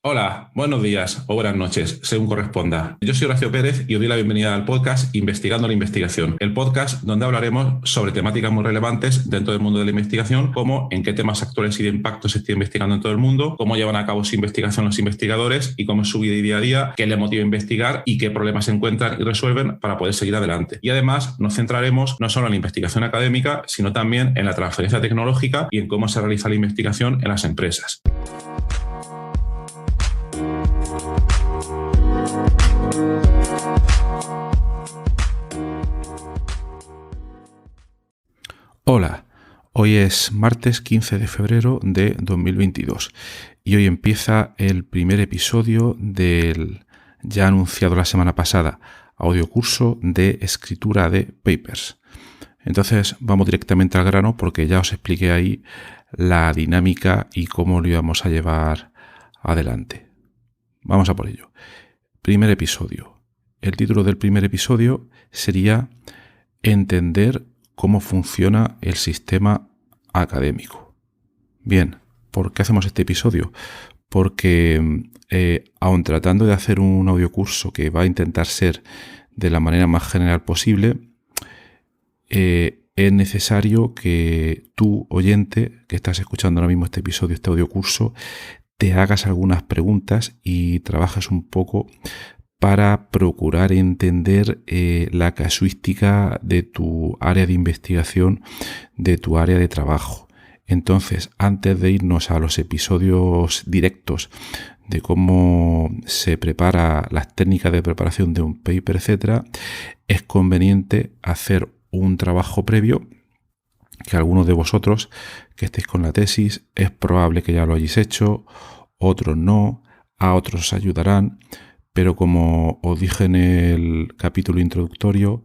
Hola, buenos días o buenas noches, según corresponda. Yo soy Horacio Pérez y os doy la bienvenida al podcast Investigando la Investigación, el podcast donde hablaremos sobre temáticas muy relevantes dentro del mundo de la investigación, como en qué temas actuales y de impacto se está investigando en todo el mundo, cómo llevan a cabo su investigación los investigadores y cómo es su vida y día a día, qué les motiva a investigar y qué problemas se encuentran y resuelven para poder seguir adelante. Y además nos centraremos no solo en la investigación académica, sino también en la transferencia tecnológica y en cómo se realiza la investigación en las empresas. Hola, hoy es martes 15 de febrero de 2022 y hoy empieza el primer episodio del ya anunciado la semana pasada audiocurso de escritura de papers. Entonces vamos directamente al grano porque ya os expliqué ahí la dinámica y cómo lo íbamos a llevar adelante. Vamos a por ello. Primer episodio. El título del primer episodio sería Entender cómo funciona el sistema académico. Bien, ¿por qué hacemos este episodio? Porque aun tratando de hacer un audiocurso que va a intentar ser de la manera más general posible, es necesario que tú, oyente, que estás escuchando ahora mismo este episodio, este audiocurso, te hagas algunas preguntas y trabajes un poco para procurar entender la casuística de tu área de investigación, de tu área de trabajo. Entonces, antes de irnos a los episodios directos de cómo se prepara las técnicas de preparación de un paper, etcétera, es conveniente hacer un trabajo previo que algunos de vosotros que estéis con la tesis es probable que ya lo hayáis hecho, otros no, a otros os ayudarán. Pero como os dije en el capítulo introductorio,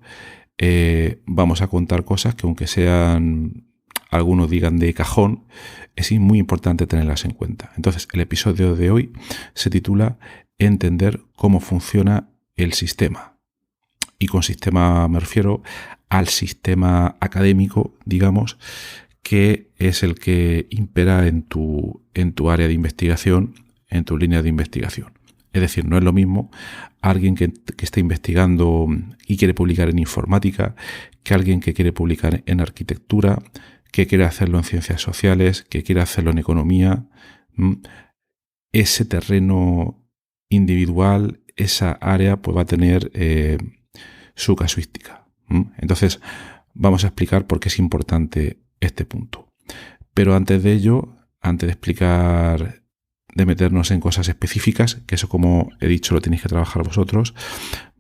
vamos a contar cosas que aunque sean, algunos digan de cajón, es muy importante tenerlas en cuenta. Entonces, el episodio de hoy se titula Entender cómo funciona el sistema. Y con sistema me refiero al sistema académico, digamos, que es el que impera en tu área de investigación, en tu línea de investigación. Es decir, no es lo mismo alguien que está investigando y quiere publicar en informática que alguien que quiere publicar en arquitectura, que quiere hacerlo en ciencias sociales, que quiere hacerlo en economía. Ese terreno individual, esa área, pues va a tener su casuística. Entonces, vamos a explicar por qué es importante este punto. Pero antes de ello, antes de explicar, de meternos en cosas específicas, que eso, como he dicho, lo tenéis que trabajar vosotros,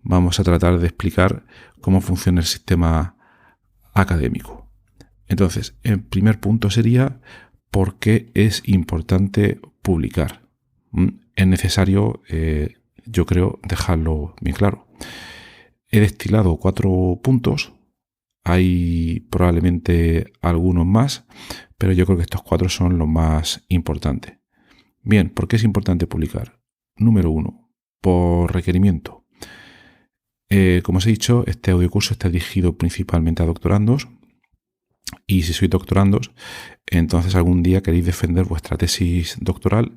vamos a tratar de explicar cómo funciona el sistema académico. Entonces, el primer punto sería por qué es importante publicar. Es necesario, yo creo, dejarlo bien claro. He destilado 4 puntos. Hay probablemente algunos más, pero yo creo que estos 4 son los más importantes. Bien, ¿por qué es importante publicar? Número 1, por requerimiento. Como os he dicho, este audiocurso está dirigido principalmente a doctorandos. Y si sois doctorandos, entonces algún día queréis defender vuestra tesis doctoral,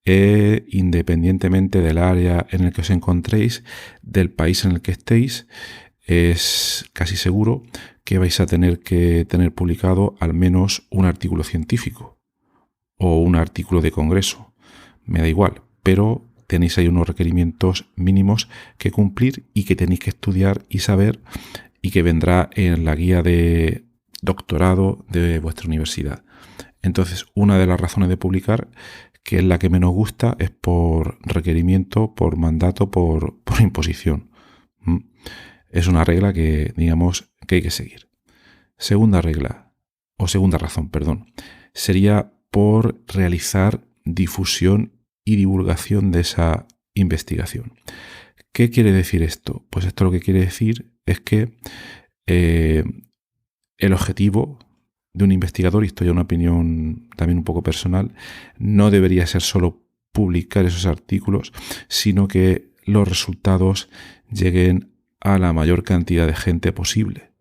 independientemente del área en el que os encontréis, del país en el que estéis, es casi seguro que vais a tener que tener publicado al menos un artículo científico o un artículo de congreso. Me da igual, pero tenéis ahí unos requerimientos mínimos que cumplir y que tenéis que estudiar y saber, y que vendrá en la guía de doctorado de vuestra universidad. Entonces, una de las razones de publicar, que es la que menos gusta, es por requerimiento, por mandato, por imposición. Es una regla que, digamos, que hay que seguir. Segunda regla, o segunda razón, perdón, sería por realizar difusión y divulgación de esa investigación. ¿Qué quiere decir esto? Pues esto lo que quiere decir es que el objetivo de un investigador, y esto ya es una opinión también un poco personal, no debería ser solo publicar esos artículos, sino que los resultados lleguen a la mayor cantidad de gente posible.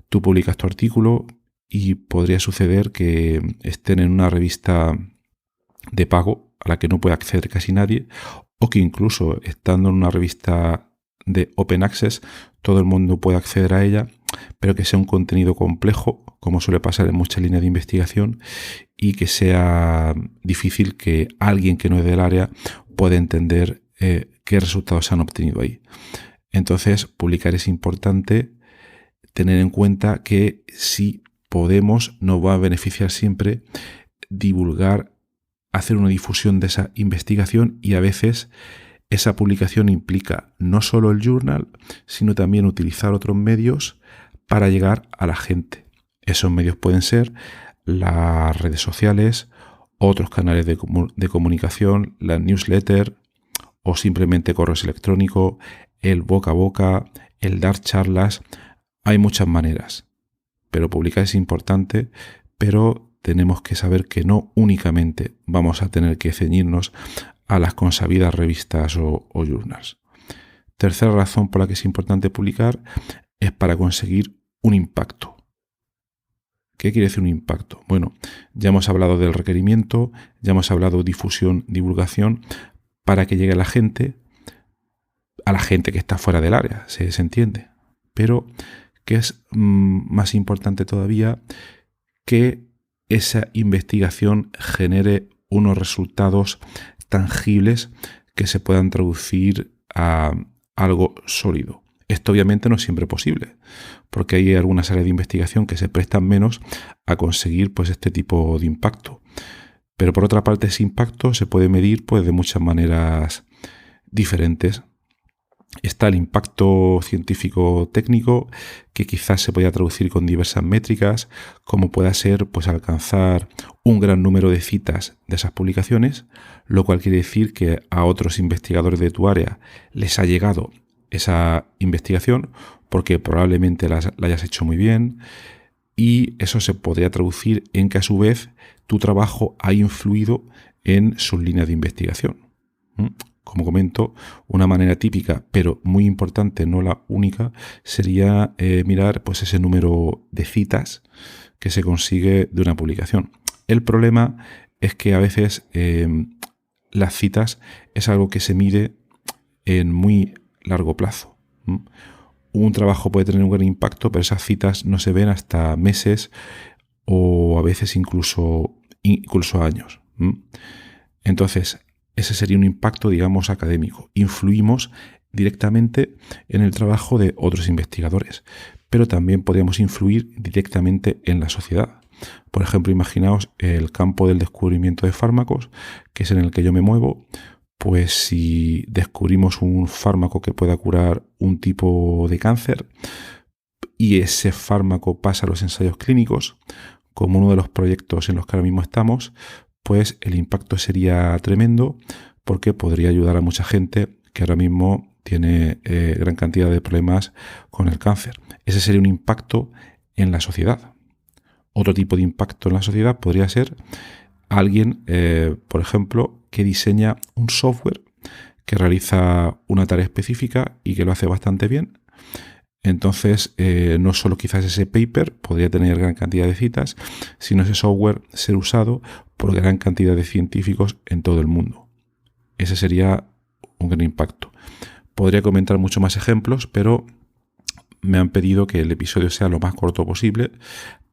Tú publicas tu artículo y podría suceder que estén en una revista de pago, a la que no puede acceder casi nadie, o que incluso estando en una revista de Open Access todo el mundo puede acceder a ella, pero que sea un contenido complejo, como suele pasar en muchas líneas de investigación, y que sea difícil que alguien que no es del área pueda entender qué resultados se han obtenido ahí. Entonces, publicar es importante, tener en cuenta que si podemos, nos va a beneficiar siempre divulgar, hacer una difusión de esa investigación, y a veces esa publicación implica no solo el journal, sino también utilizar otros medios para llegar a la gente. Esos medios pueden ser las redes sociales, otros canales de comunicación, la newsletter o simplemente correos electrónicos, el boca a boca, el dar charlas. Hay muchas maneras, pero publicar es importante, pero tenemos que saber que no únicamente vamos a tener que ceñirnos a las consabidas revistas o journals. Tercera razón por la que es importante publicar es para conseguir un impacto. ¿Qué quiere decir un impacto? Bueno, ya hemos hablado del requerimiento, ya hemos hablado de difusión, divulgación, para que llegue a la gente que está fuera del área, se entiende. Pero que es más importante todavía que esa investigación genere unos resultados tangibles que se puedan traducir a algo sólido. Esto obviamente no es siempre posible, porque hay algunas áreas de investigación que se prestan menos a conseguir pues este tipo de impacto. Pero por otra parte, ese impacto se puede medir pues de muchas maneras diferentes. Está el impacto científico técnico, que quizás se podría traducir con diversas métricas, como pueda ser pues alcanzar un gran número de citas de esas publicaciones, lo cual quiere decir que a otros investigadores de tu área les ha llegado esa investigación porque probablemente la hayas hecho muy bien, y eso se podría traducir en que a su vez tu trabajo ha influido en sus líneas de investigación. Como comento, una manera típica, pero muy importante, no la única, sería mirar pues ese número de citas que se consigue de una publicación. El problema es que a veces las citas es algo que se mide en muy largo plazo. Un trabajo puede tener un gran impacto, pero esas citas no se ven hasta meses o a veces incluso años. Entonces, ese sería un impacto, digamos, académico. Influimos directamente en el trabajo de otros investigadores, pero también podríamos influir directamente en la sociedad. Por ejemplo, imaginaos el campo del descubrimiento de fármacos, que es en el que yo me muevo. Pues si descubrimos un fármaco que pueda curar un tipo de cáncer y ese fármaco pasa a los ensayos clínicos, como uno de los proyectos en los que ahora mismo estamos, pues el impacto sería tremendo, porque podría ayudar a mucha gente que ahora mismo tiene gran cantidad de problemas con el cáncer. Ese sería un impacto en la sociedad. Otro tipo de impacto en la sociedad podría ser alguien, por ejemplo, que diseña un software que realiza una tarea específica y que lo hace bastante bien. Entonces, no solo quizás ese paper podría tener gran cantidad de citas, sino ese software ser usado por gran cantidad de científicos en todo el mundo. Ese sería un gran impacto. Podría comentar muchos más ejemplos, pero me han pedido que el episodio sea lo más corto posible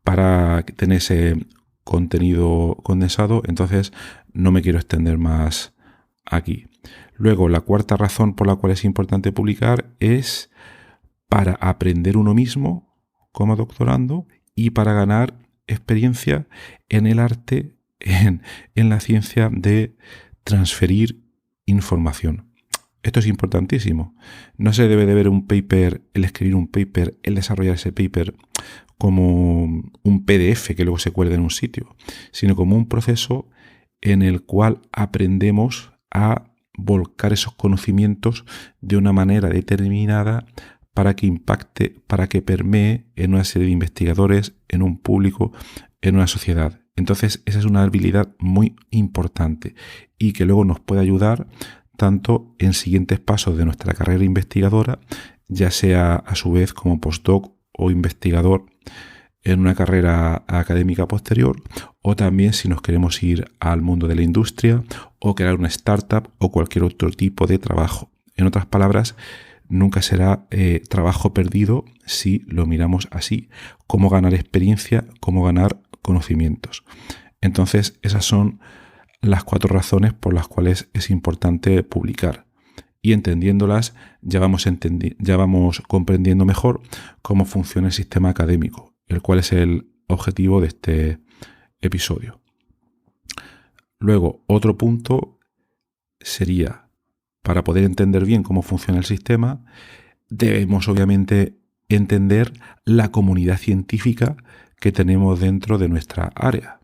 para tener ese contenido condensado, entonces no me quiero extender más aquí. Luego, la cuarta razón por la cual es importante publicar es para aprender uno mismo como doctorando y para ganar experiencia en el arte, en la ciencia de transferir información. Esto es importantísimo. No se debe de ver un paper, el escribir un paper, el desarrollar ese paper como un PDF que luego se cuelga en un sitio, sino como un proceso en el cual aprendemos a volcar esos conocimientos de una manera determinada para que impacte, para que permee en una serie de investigadores, en un público, en una sociedad. Entonces, esa es una habilidad muy importante y que luego nos puede ayudar tanto en siguientes pasos de nuestra carrera investigadora, ya sea a su vez como postdoc o investigador en una carrera académica posterior, o también si nos queremos ir al mundo de la industria o crear una startup o cualquier otro tipo de trabajo. En otras palabras, nunca será trabajo perdido si lo miramos así. Cómo ganar experiencia, cómo ganar conocimientos. Entonces, esas son las 4 razones por las cuales es importante publicar. Y entendiéndolas, ya vamos comprendiendo mejor cómo funciona el sistema académico, el cual es el objetivo de este episodio. Luego, otro punto sería, para poder entender bien cómo funciona el sistema, debemos obviamente entender la comunidad científica que tenemos dentro de nuestra área.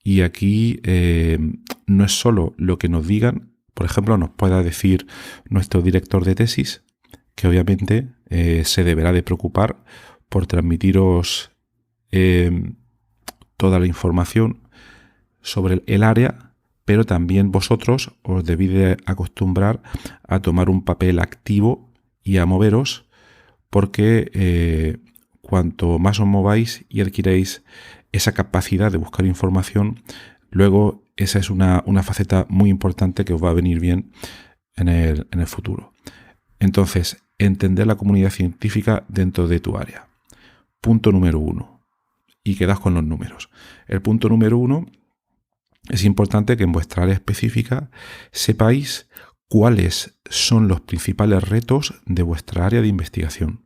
Y aquí no es solo lo que nos digan. Por ejemplo, nos pueda decir nuestro director de tesis, que obviamente se deberá de preocupar por transmitiros toda la información sobre el área, pero también vosotros os debéis de acostumbrar a tomar un papel activo y a moveros, porque cuanto más os mováis y adquiréis esa capacidad de buscar información, luego esa es una faceta muy importante que os va a venir bien en el futuro. Entonces, entender la comunidad científica dentro de tu área. Punto número 1. Y quedad con los números. El punto número 1, es importante que en vuestra área específica sepáis cuáles son los principales retos de vuestra área de investigación.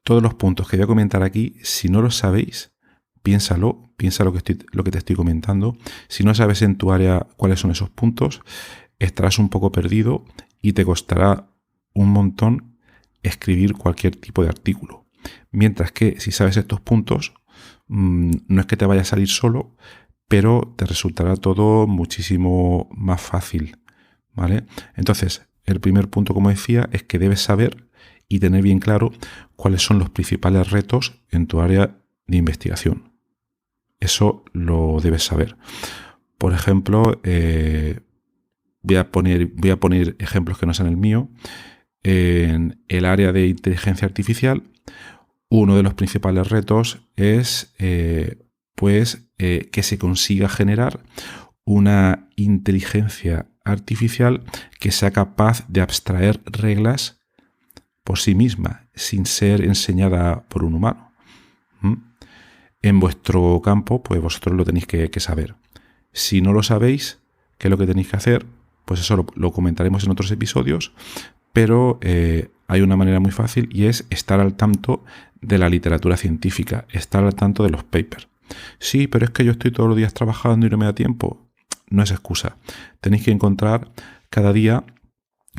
Todos los puntos que voy a comentar aquí, si no los sabéis, piensa lo que te estoy comentando. Si no sabes en tu área cuáles son esos puntos, estarás un poco perdido y te costará un montón escribir cualquier tipo de artículo. Mientras que si sabes estos puntos, no es que te vaya a salir solo, pero te resultará todo muchísimo más fácil, ¿vale? Entonces, el primer punto, como decía, es que debes saber y tener bien claro cuáles son los principales retos en tu área de investigación. Eso lo debes saber. Por ejemplo, voy a poner ejemplos que no sean el mío. En el área de inteligencia artificial, uno de los principales retos es que se consiga generar una inteligencia artificial que sea capaz de abstraer reglas por sí misma, sin ser enseñada por un humano. En vuestro campo, pues vosotros lo tenéis que saber. Si no lo sabéis, ¿qué es lo que tenéis que hacer? Pues eso lo comentaremos en otros episodios, pero hay una manera muy fácil y es estar al tanto de la literatura científica, estar al tanto de los papers. Sí, pero es que yo estoy todos los días trabajando y no me da tiempo. No es excusa. Tenéis que encontrar cada día,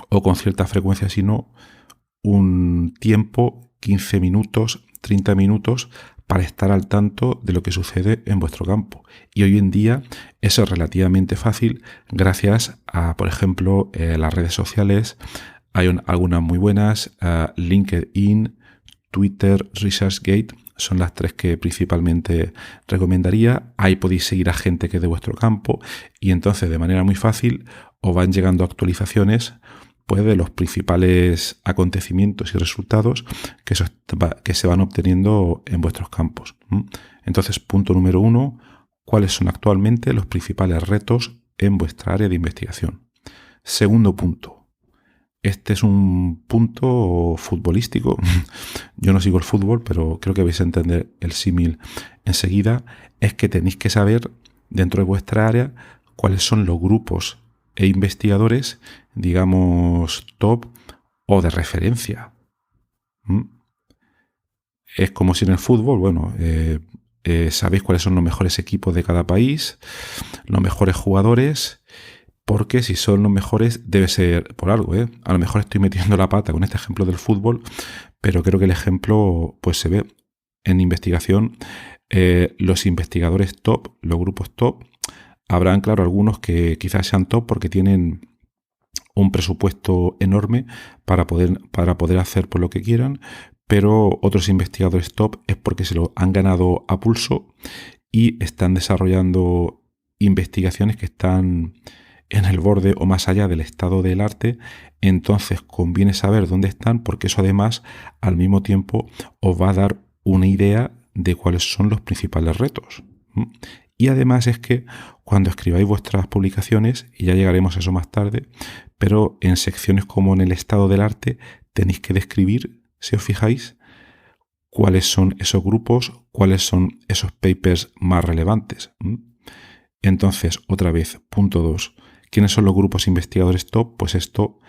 o con cierta frecuencia si no, un tiempo, 15 minutos, 30 minutos, para estar al tanto de lo que sucede en vuestro campo. Y hoy en día eso es relativamente fácil gracias a, por ejemplo, las redes sociales. Hay algunas muy buenas, LinkedIn, Twitter, ResearchGate, son las 3 que principalmente recomendaría. Ahí podéis seguir a gente que es de vuestro campo y entonces de manera muy fácil os van llegando actualizaciones pues, de los principales acontecimientos y resultados que se van obteniendo en vuestros campos. Entonces, punto número 1, ¿cuáles son actualmente los principales retos en vuestra área de investigación? Segundo punto. Este es un punto futbolístico. Yo no sigo el fútbol, pero creo que vais a entender el símil enseguida. Es que tenéis que saber dentro de vuestra área cuáles son los grupos e investigadores, digamos, top o de referencia. Es como si en el fútbol, bueno, sabéis cuáles son los mejores equipos de cada país, los mejores jugadores. Porque si son los mejores debe ser por algo, ¿eh? A lo mejor estoy metiendo la pata con este ejemplo del fútbol, pero creo que el ejemplo pues se ve en investigación. Los investigadores top, los grupos top, habrán, claro, algunos que quizás sean top porque tienen un presupuesto enorme para poder hacer por lo que quieran, pero otros investigadores top es porque se lo han ganado a pulso y están desarrollando investigaciones que están en el borde o más allá del estado del arte. Entonces conviene saber dónde están porque eso además al mismo tiempo os va a dar una idea de cuáles son los principales retos. Y además es que cuando escribáis vuestras publicaciones, y ya llegaremos a eso más tarde, pero en secciones como en el estado del arte tenéis que describir, si os fijáis, cuáles son esos grupos, cuáles son esos papers más relevantes. Entonces, otra vez, punto 2. ¿Quiénes son los grupos investigadores top? Pues esto,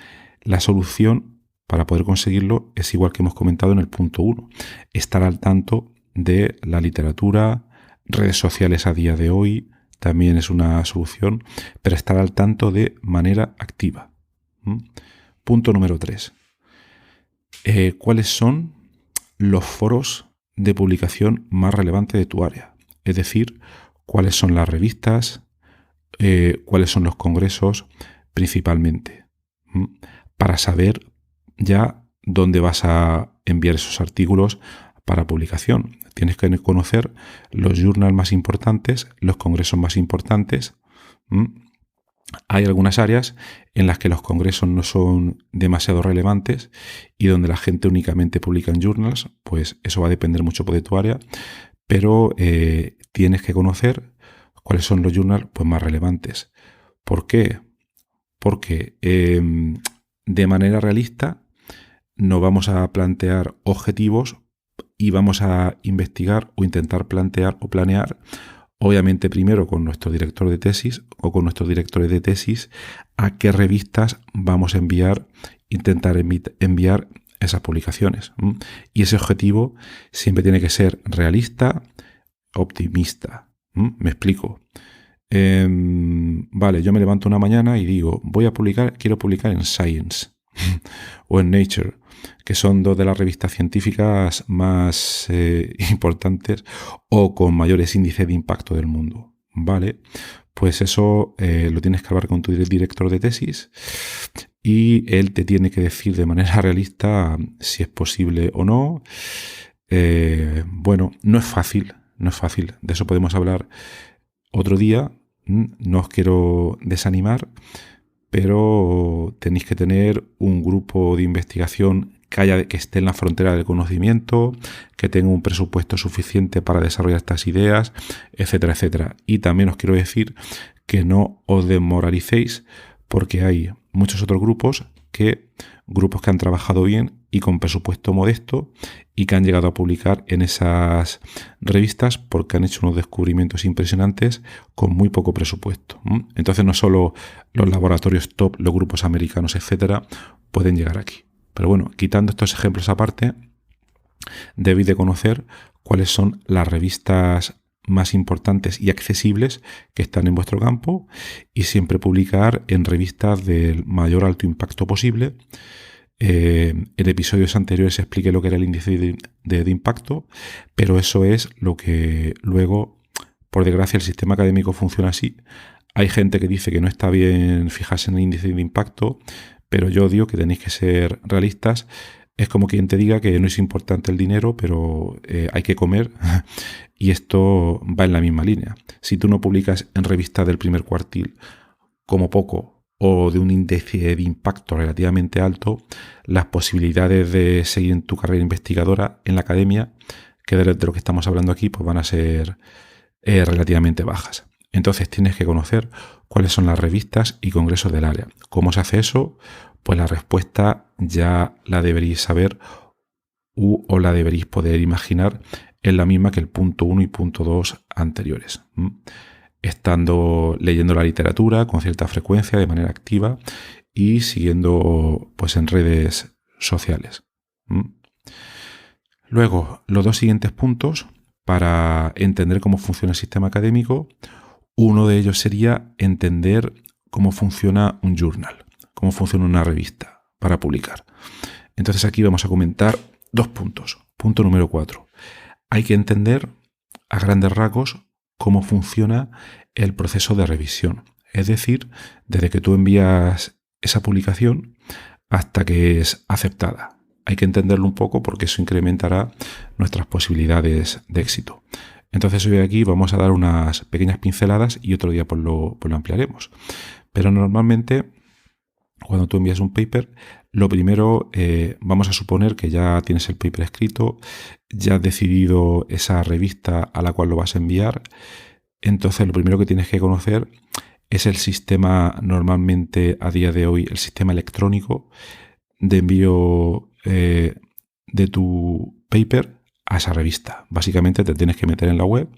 la solución para poder conseguirlo es igual que hemos comentado en el punto 1. Estar al tanto de la literatura, redes sociales a día de hoy también es una solución, pero estar al tanto de manera activa. Punto número 3. ¿Cuáles son los foros de publicación más relevantes de tu área? Es decir, cuáles son las revistas, cuáles son los congresos principalmente, para saber ya dónde vas a enviar esos artículos para publicación. Tienes que conocer los journals más importantes, los congresos más importantes. Hay algunas áreas en las que los congresos no son demasiado relevantes y donde la gente únicamente publica en journals, pues eso va a depender mucho de tu área, pero tienes que conocer cuáles son los journals pues, más relevantes. ¿Por qué? Porque de manera realista nos vamos a plantear objetivos y vamos a investigar o intentar plantear o planear, obviamente primero con nuestro director de tesis o con nuestros directores de tesis, a qué revistas vamos a intentar enviar esas publicaciones. Y ese objetivo siempre tiene que ser realista, optimista. Me explico. Vale, yo me levanto una mañana y digo, quiero publicar en Science o en Nature, que son dos de las revistas científicas más importantes o con mayores índices de impacto del mundo. Vale, pues eso lo tienes que hablar con tu director de tesis y él te tiene que decir de manera realista si es posible o no. Bueno, no es fácil, de eso podemos hablar otro día. No os quiero desanimar, pero tenéis que tener un grupo de investigación que esté en la frontera del conocimiento, que tenga un presupuesto suficiente para desarrollar estas ideas, etcétera, etcétera. Y también os quiero decir que no os desmoralicéis porque hay muchos otros grupos que han trabajado bien y con presupuesto modesto y que han llegado a publicar en esas revistas porque han hecho unos descubrimientos impresionantes con muy poco presupuesto. Entonces no solo los laboratorios top, los grupos americanos, etcétera, pueden llegar aquí. Pero bueno, quitando estos ejemplos aparte, debéis de conocer cuáles son las revistas más importantes y accesibles que están en vuestro campo y siempre publicar en revistas del mayor alto impacto posible. En episodios anteriores expliqué lo que era el índice de impacto, pero eso es lo que luego, por desgracia, el sistema académico funciona así. Hay gente que dice que no está bien fijarse en el índice de impacto, pero yo digo que tenéis que ser realistas. Es como quien te diga que no es importante el dinero, pero hay que comer y esto va en la misma línea. Si tú no publicas en revistas del primer cuartil como poco o de un índice de impacto relativamente alto, las posibilidades de seguir en tu carrera investigadora en la academia, que de lo que estamos hablando aquí, pues van a ser relativamente bajas. Entonces tienes que conocer cuáles son las revistas y congresos del área. ¿Cómo se hace eso? Pues la respuesta ya la deberéis saber o la deberéis poder imaginar, es la misma que el punto 1 y punto 2 anteriores. Leyendo la literatura con cierta frecuencia, de manera activa y siguiendo pues en redes sociales. Luego, los dos siguientes puntos para entender cómo funciona el sistema académico. Uno de ellos sería entender cómo funciona un journal, cómo funciona una revista para publicar. Entonces aquí vamos a comentar dos puntos. Punto número 4. Hay que entender a grandes rasgos cómo funciona el proceso de revisión. Es decir, desde que tú envías esa publicación hasta que es aceptada. Hay que entenderlo un poco porque eso incrementará nuestras posibilidades de éxito. Entonces hoy aquí vamos a dar unas pequeñas pinceladas y otro día pues lo ampliaremos. Pero normalmente cuando tú envías un paper, Lo primero, vamos a suponer que ya tienes el paper escrito, ya has decidido esa revista a la cual lo vas a enviar. Entonces, lo primero que tienes que conocer es el sistema, normalmente a día de hoy, el sistema electrónico de envío de tu paper a esa revista. Básicamente te tienes que meter en la web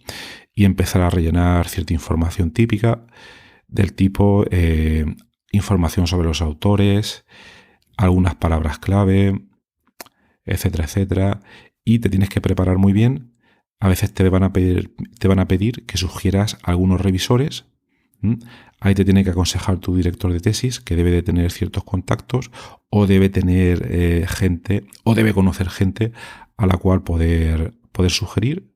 y empezar a rellenar cierta información típica del tipo información sobre los autores, algunas palabras clave, etcétera, etcétera. Y te tienes que preparar muy bien. A veces te van a pedir que sugieras algunos revisores. Ahí te tiene que aconsejar tu director de tesis, que debe de tener ciertos contactos o debe tener gente o debe conocer gente a la cual poder sugerir.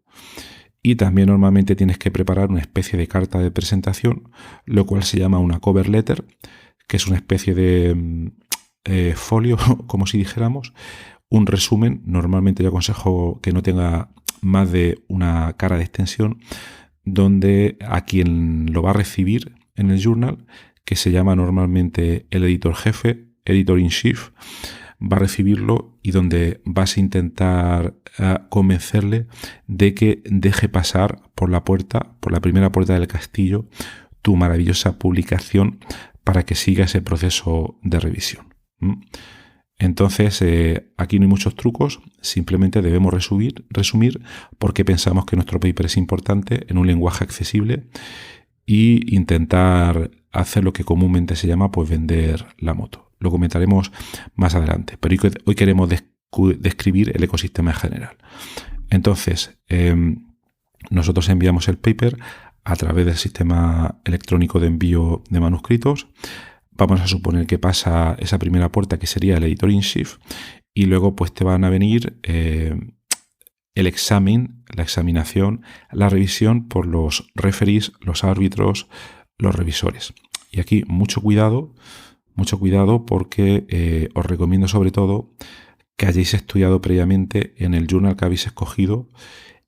Y también normalmente tienes que preparar una especie de carta de presentación, lo cual se llama una cover letter, que es una especie de folio, como si dijéramos, un resumen. Normalmente yo aconsejo que no tenga más de una cara de extensión, donde a quien lo va a recibir en el journal, que se llama normalmente el editor jefe, editor in chief, va a recibirlo y donde vas a intentar convencerle de que deje pasar por la primera puerta del castillo, tu maravillosa publicación para que siga ese proceso de revisión. Entonces, aquí no hay muchos trucos, simplemente debemos resumir porque pensamos que nuestro paper es importante en un lenguaje accesible y intentar hacer lo que comúnmente se llama pues vender la moto. Lo comentaremos más adelante, pero hoy queremos describir el ecosistema en general. Entonces, nosotros enviamos el paper a través del sistema electrónico de envío de manuscritos. Vamos a suponer que pasa esa primera puerta, que sería el editor in chief, y luego pues te van a venir el examen, la examinación, la revisión por los referees, los árbitros, los revisores. Y aquí mucho cuidado porque os recomiendo sobre todo que hayáis estudiado previamente en el journal que habéis escogido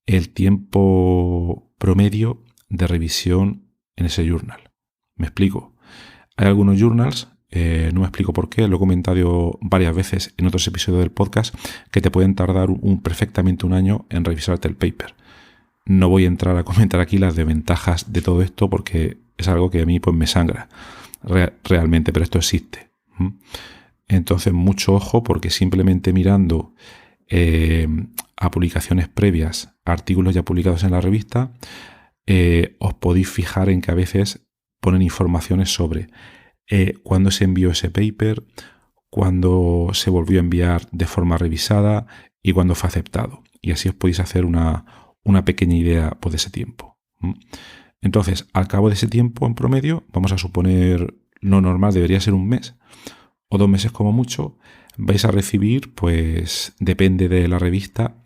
el tiempo promedio de revisión en ese journal. Me explico. Hay algunos journals, no me explico por qué, lo he comentado varias veces en otros episodios del podcast, que te pueden tardar perfectamente un año en revisarte el paper. No voy a entrar a comentar aquí las desventajas de todo esto porque es algo que a mí pues me sangra realmente, pero esto existe. Entonces, mucho ojo porque simplemente mirando a publicaciones previas, artículos ya publicados en la revista, os podéis fijar en que a veces ponen informaciones sobre cuándo se envió ese paper, cuándo se volvió a enviar de forma revisada y cuándo fue aceptado. Y así os podéis hacer una pequeña idea pues, de ese tiempo. Entonces, al cabo de ese tiempo en promedio, vamos a suponer lo normal debería ser un mes o 2 meses como mucho, vais a recibir, pues depende de la revista,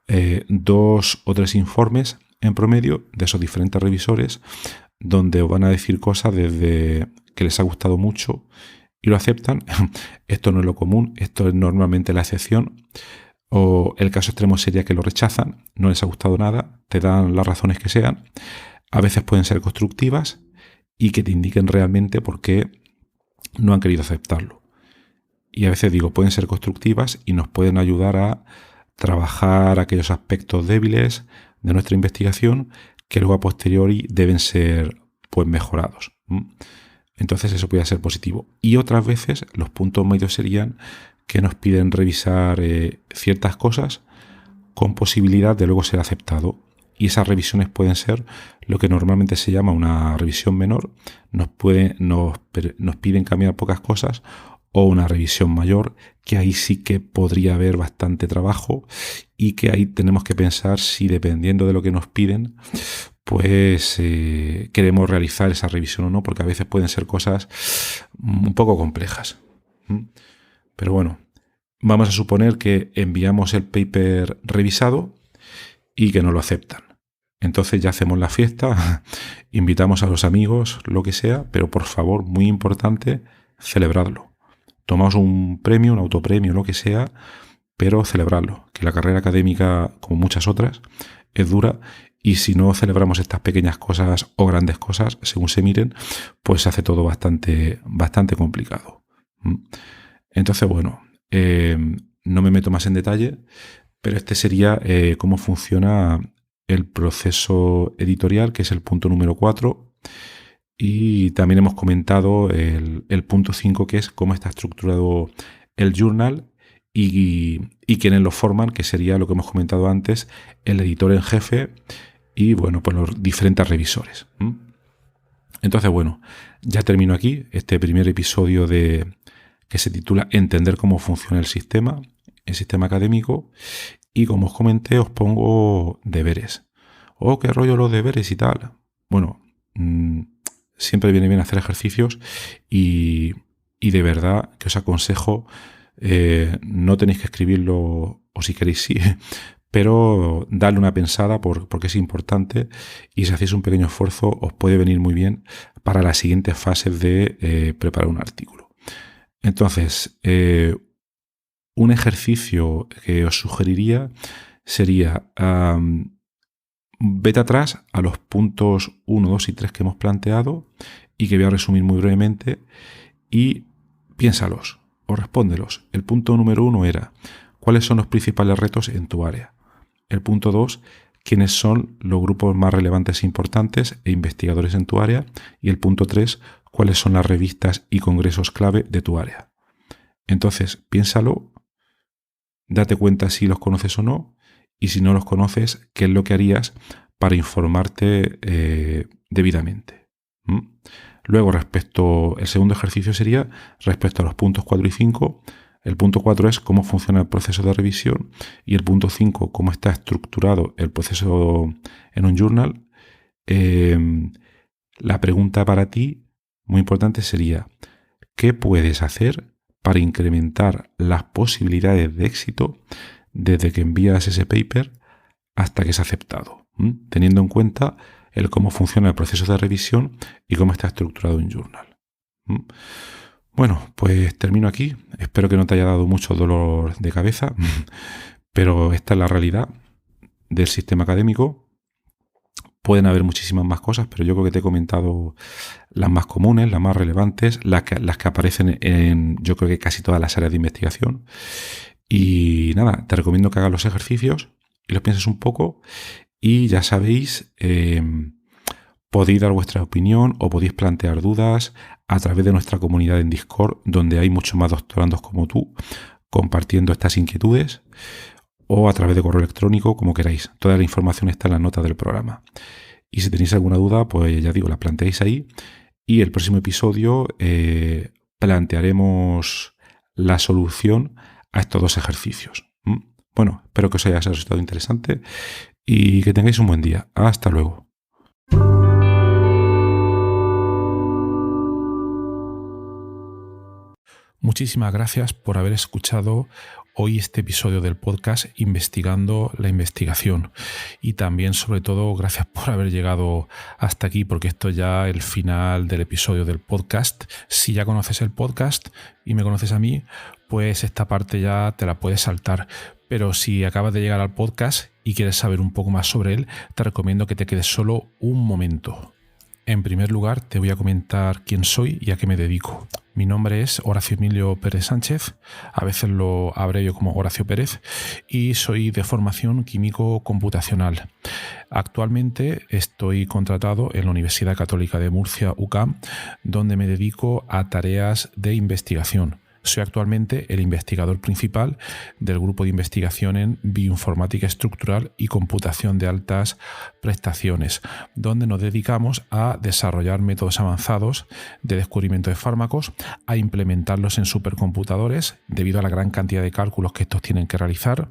2 o 3 informes en promedio de esos diferentes revisores, donde os van a decir cosas desde que les ha gustado mucho y lo aceptan. Esto no es lo común, esto es normalmente la excepción. O el caso extremo sería que lo rechazan, no les ha gustado nada, te dan las razones que sean. A veces pueden ser constructivas y que te indiquen realmente por qué no han querido aceptarlo. Y a veces pueden ser constructivas y nos pueden ayudar a trabajar aquellos aspectos débiles de nuestra investigación que luego a posteriori deben ser pues mejorados. Entonces eso puede ser positivo. Y otras veces los puntos medios serían que nos piden revisar ciertas cosas con posibilidad de luego ser aceptado. Y esas revisiones pueden ser lo que normalmente se llama una revisión menor. Nos piden cambiar pocas cosas, o una revisión mayor, que ahí sí que podría haber bastante trabajo y que ahí tenemos que pensar si, dependiendo de lo que nos piden, pues queremos realizar esa revisión o no, porque a veces pueden ser cosas un poco complejas. Pero bueno, vamos a suponer que enviamos el paper revisado y que no lo aceptan. Entonces ya hacemos la fiesta, invitamos a los amigos, lo que sea, pero por favor, muy importante, celebradlo. Tomaos un premio, un autopremio, lo que sea, pero celebradlo. Que la carrera académica, como muchas otras, es dura, y si no celebramos estas pequeñas cosas o grandes cosas, según se miren, pues se hace todo bastante complicado. Entonces, bueno, no me meto más en detalle, pero este sería cómo funciona el proceso editorial, que es el punto número 4. Y también hemos comentado el punto 5, que es cómo está estructurado el journal y quiénes lo forman, que sería lo que hemos comentado antes, el editor en jefe y, bueno, pues los diferentes revisores. Entonces, bueno, ya termino aquí este primer episodio que se titula Entender cómo funciona el sistema académico, y como os comenté, os pongo deberes. Oh, qué rollo los deberes y tal. Bueno, siempre viene bien hacer ejercicios y de verdad que os aconsejo, no tenéis que escribirlo, o si queréis sí, pero darle una pensada porque es importante, y si hacéis un pequeño esfuerzo os puede venir muy bien para las siguientes fases de preparar un artículo. Entonces, un ejercicio que os sugeriría sería vete atrás a los puntos 1, 2 y 3 que hemos planteado y que voy a resumir muy brevemente, y piénsalos o respóndelos. El punto número 1 era: ¿cuáles son los principales retos en tu área? El punto 2, ¿quiénes son los grupos más relevantes e importantes e investigadores en tu área? Y el punto 3, ¿cuáles son las revistas y congresos clave de tu área? Entonces, piénsalo, date cuenta si los conoces o no, y si no los conoces, ¿qué es lo que harías para informarte debidamente? Luego, el segundo ejercicio sería respecto a los puntos 4 y 5. El punto 4 es cómo funciona el proceso de revisión, y el punto 5, cómo está estructurado el proceso en un journal. La pregunta para ti, muy importante, sería: ¿qué puedes hacer para incrementar las posibilidades de éxito desde que envías ese paper hasta que es aceptado? Teniendo en cuenta cómo funciona el proceso de revisión y cómo está estructurado un journal. Bueno, pues termino aquí. Espero que no te haya dado mucho dolor de cabeza, pero esta es la realidad del sistema académico. Pueden haber muchísimas más cosas, pero yo creo que te he comentado las más comunes, las más relevantes, las que aparecen en, yo creo que casi todas las áreas de investigación. Y nada, te recomiendo que hagas los ejercicios y los pienses un poco, y ya sabéis, podéis dar vuestra opinión o podéis plantear dudas a través de nuestra comunidad en Discord, donde hay muchos más doctorandos como tú compartiendo estas inquietudes, o a través de correo electrónico, como queráis. Toda la información está en las notas del programa. Y si tenéis alguna duda, pues ya digo, la planteáis ahí, y el próximo episodio plantearemos la solución a estos dos ejercicios. Bueno, espero que os haya resultado interesante y que tengáis un buen día. Hasta luego. Muchísimas gracias por haber escuchado hoy este episodio del podcast Investigando la Investigación, y también, sobre todo, gracias por haber llegado hasta aquí, porque esto ya es el final del episodio del podcast. Si ya conoces el podcast y me conoces a mí, pues esta parte ya te la puedes saltar, pero si acabas de llegar al podcast y quieres saber un poco más sobre él, te recomiendo que te quedes solo un momento. En primer lugar, te voy a comentar quién soy y a qué me dedico. Mi nombre es Horacio Emilio Pérez Sánchez, a veces lo abrevio como Horacio Pérez, y soy de formación químico computacional. Actualmente estoy contratado en la Universidad Católica de Murcia, UCAM, donde me dedico a tareas de investigación. Soy actualmente el investigador principal del grupo de investigación en bioinformática estructural y computación de altas prestaciones, donde nos dedicamos a desarrollar métodos avanzados de descubrimiento de fármacos, a implementarlos en supercomputadores debido a la gran cantidad de cálculos que estos tienen que realizar,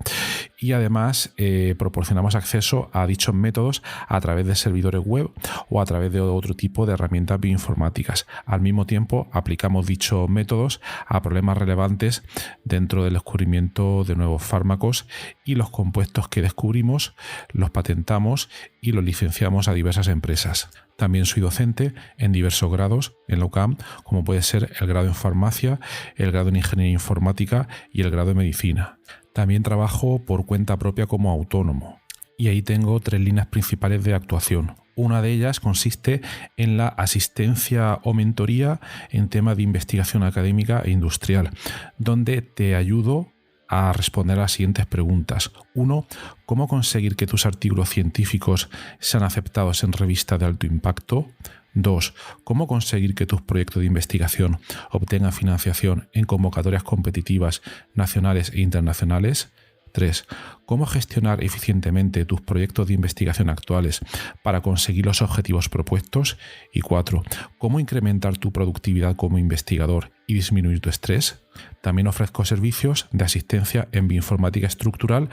y además proporcionamos acceso a dichos métodos a través de servidores web o a través de otro tipo de herramientas bioinformáticas. Al mismo tiempo, aplicamos dichos métodos a problemas relevantes dentro del descubrimiento de nuevos fármacos, y los compuestos que descubrimos los patentamos y los licenciamos a diversas empresas. También soy docente en diversos grados en la UCAM, como puede ser el grado en farmacia, el grado en ingeniería informática y el grado en medicina. También trabajo por cuenta propia como autónomo, y ahí tengo 3 líneas principales de actuación. Una de ellas consiste en la asistencia o mentoría en temas de investigación académica e industrial, donde te ayudo a responder a las siguientes preguntas. 1. ¿Cómo conseguir que tus artículos científicos sean aceptados en revistas de alto impacto? 2. ¿Cómo conseguir que tus proyectos de investigación obtengan financiación en convocatorias competitivas nacionales e internacionales? 3. ¿Cómo gestionar eficientemente tus proyectos de investigación actuales para conseguir los objetivos propuestos? Y 4. ¿Cómo incrementar tu productividad como investigador y disminuir tu estrés? También ofrezco servicios de asistencia en bioinformática estructural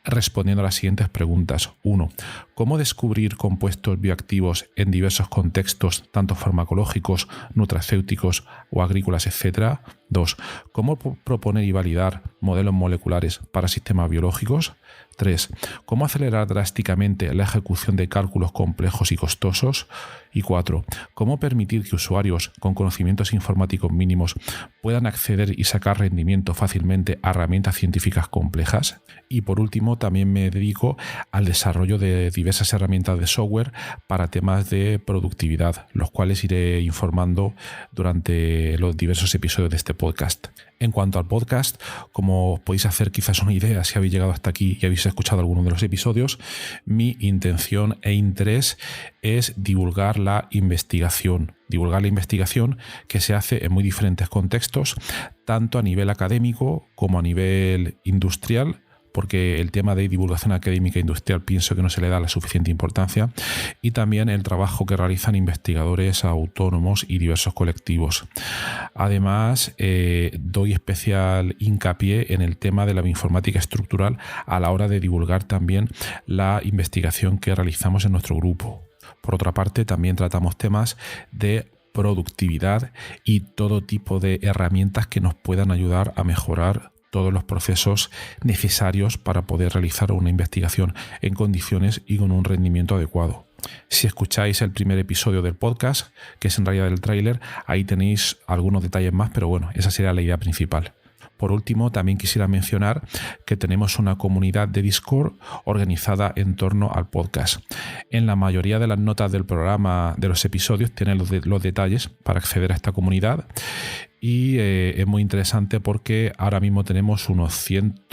respondiendo a las siguientes preguntas. 1. ¿Cómo descubrir compuestos bioactivos en diversos contextos, tanto farmacológicos, nutracéuticos o agrícolas, etcétera? 2. ¿Cómo proponer y validar modelos moleculares para sistemas biológicos? 3. ¿Cómo acelerar drásticamente la ejecución de cálculos complejos y costosos? Y 4. ¿Cómo permitir que usuarios con conocimientos informáticos mínimos puedan acceder y sacar rendimiento fácilmente a herramientas científicas complejas? Y por último, también me dedico al desarrollo de diversas herramientas de software para temas de productividad, los cuales iré informando durante los diversos episodios de este podcast. En cuanto al podcast, como os podéis hacer quizás una idea si habéis llegado hasta aquí y habéis escuchado alguno de los episodios, mi intención e interés es divulgar la investigación que se hace en muy diferentes contextos, tanto a nivel académico como a nivel industrial, porque el tema de divulgación académica e industrial pienso que no se le da la suficiente importancia, y también el trabajo que realizan investigadores autónomos y diversos colectivos. Además, doy especial hincapié en el tema de la bioinformática estructural a la hora de divulgar también la investigación que realizamos en nuestro grupo. Por otra parte, también tratamos temas de productividad y todo tipo de herramientas que nos puedan ayudar a mejorar todos los procesos necesarios para poder realizar una investigación en condiciones y con un rendimiento adecuado. Si escucháis el primer episodio del podcast, que es en realidad el tráiler, ahí tenéis algunos detalles más, pero bueno, esa sería la idea principal. Por último, también quisiera mencionar que tenemos una comunidad de Discord organizada en torno al podcast. En la mayoría de las notas del programa de los episodios tienen los detalles para acceder a esta comunidad. Y es muy interesante porque ahora mismo tenemos unos 100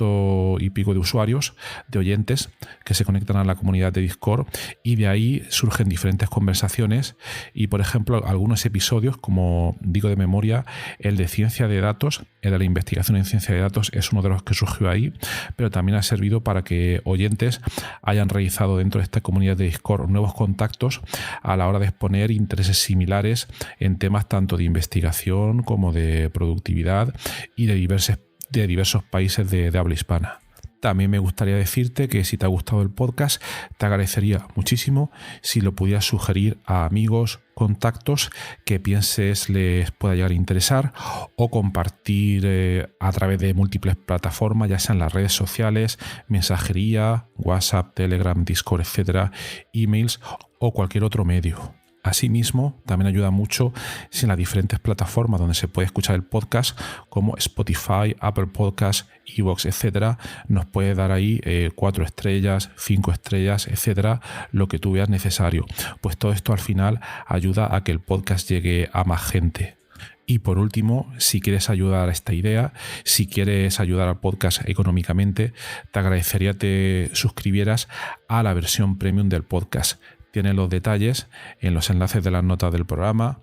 y pico de usuarios, de oyentes, que se conectan a la comunidad de Discord, y de ahí surgen diferentes conversaciones. Y por ejemplo, algunos episodios, como digo de memoria, el de ciencia de datos, el de la investigación en ciencia de datos, es uno de los que surgió ahí, pero también ha servido para que oyentes hayan realizado dentro de esta comunidad de Discord nuevos contactos a la hora de exponer intereses similares en temas tanto de investigación como de productividad y de diversos países de habla hispana. También me gustaría decirte que si te ha gustado el podcast, te agradecería muchísimo si lo pudieras sugerir a amigos, contactos que pienses les pueda llegar a interesar, o compartir a través de múltiples plataformas, ya sean las redes sociales, mensajería, WhatsApp, Telegram, Discord, etcétera, emails o cualquier otro medio. Asimismo, también ayuda mucho si en las diferentes plataformas donde se puede escuchar el podcast, como Spotify, Apple Podcasts, iVoox, etcétera, nos puede dar ahí 4 estrellas, 5 estrellas, etcétera, lo que tú veas necesario. Pues todo esto al final ayuda a que el podcast llegue a más gente. Y por último, si quieres ayudar a esta idea, si quieres ayudar al podcast económicamente, te agradecería te suscribieras a la versión premium del podcast. Tienes los detalles en los enlaces de las notas del programa,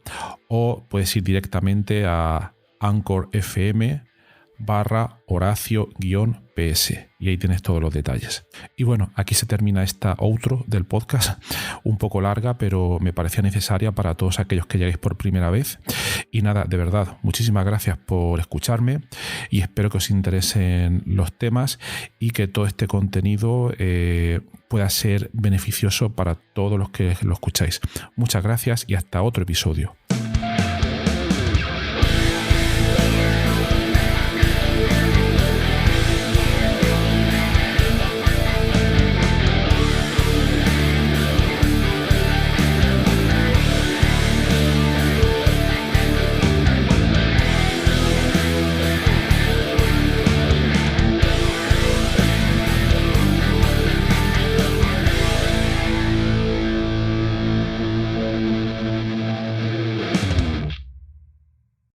o puedes ir directamente a Anchor FM/Horacio-PS y ahí tienes todos los detalles. Y bueno, aquí se termina esta outro del podcast, un poco larga, pero me parecía necesaria para todos aquellos que lleguéis por primera vez. Y nada, de verdad, muchísimas gracias por escucharme y espero que os interesen los temas y que todo este contenido pueda ser beneficioso para todos los que lo escucháis. Muchas gracias y hasta otro episodio.